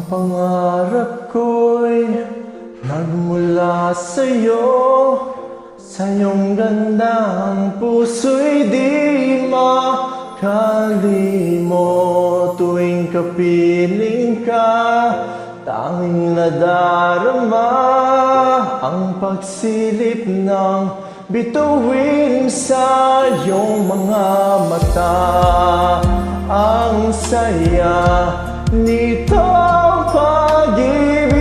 Pangarap ko'y nagmula sa'yo, sa iyong gandang puso'y di makalimo. Tuwing kapiling ka, tanging nadarama ang pagsilip ng bituin sa iyong mga mata. Ang saya nitong pag-ibig,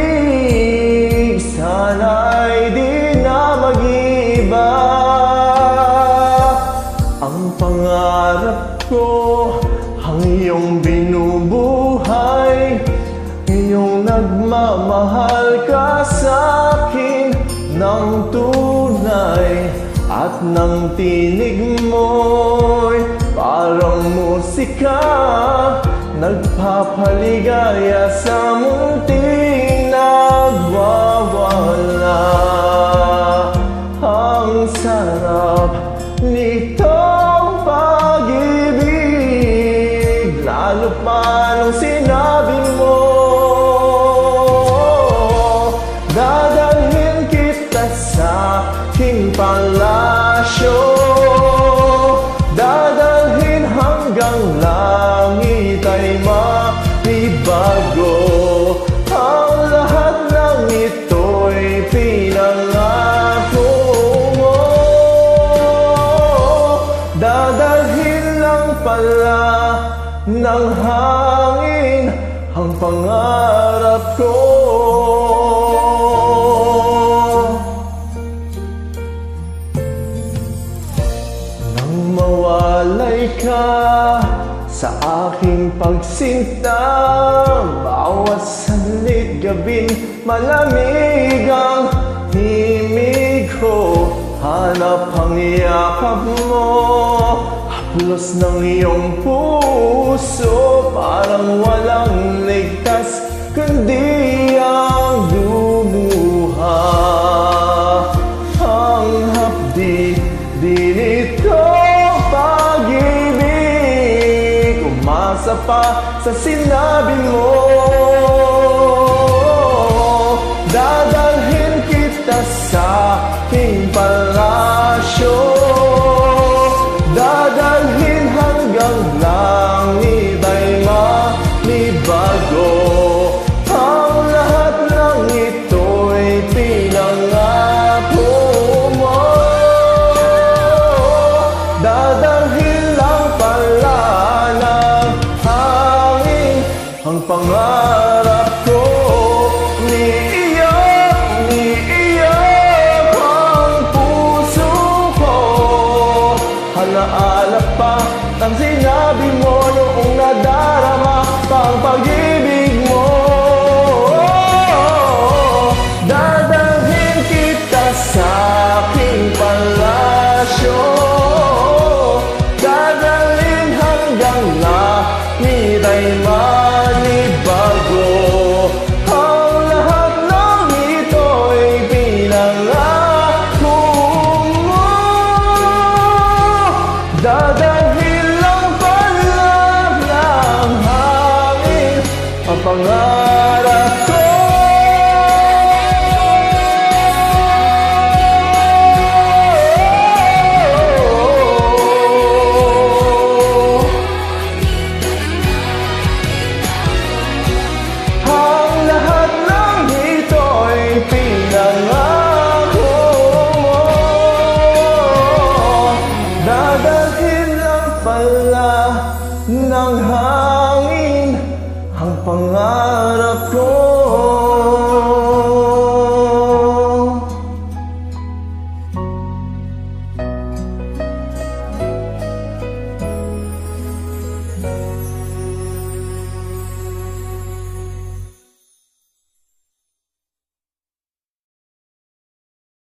sana'y di na mag-iba. Ang pangarap ko, ang iyong binubuhay, iyong nagmamahal ka sa'kin ng tunay, at ng tinig mo'y parang musika, nagpapaligaya sa munting nagwawala. Ang sarap nitong pag-ibig, lalo pa nung sinabi mo, dadalhin kita sa aking palasyo, dadalhin hanggang langit ay maibago. Ang lahat ng ito'y pinangako mo, dadalhin lang pala ng hangin ang pangarap ko. Nang mawalay ka sa aking pagsinta, bawat sanlit gabing malamig ang himig ko. Hanap ang yakap mo, haplos ng iyong puso, parang walang ligtas kundi ang lumuha. Ang hapdi di nito pag-ibig, umasa pa sa sinabi mo, dadalhin kita sa aking palasyo, dadalhin hanggang langit ay malibago. Ang lahat ng ito'y pinangako mo, dadalhin lang pala ng hangin ang pangarap ko. Niiyak ang puso ko, alaala pa ang sinabi mo noong nadarama pang pag-ibig mo. Dadalhin kita sa aking palasyo, dadalhin hanggang langit ay malibago. Ang lahat ng ito'y pinangako mo, dadalhin lang pala ng hangin ang pangarap ko. Ang lahat ng ito'y pinangako mo, dadalhin lang pala ng hangin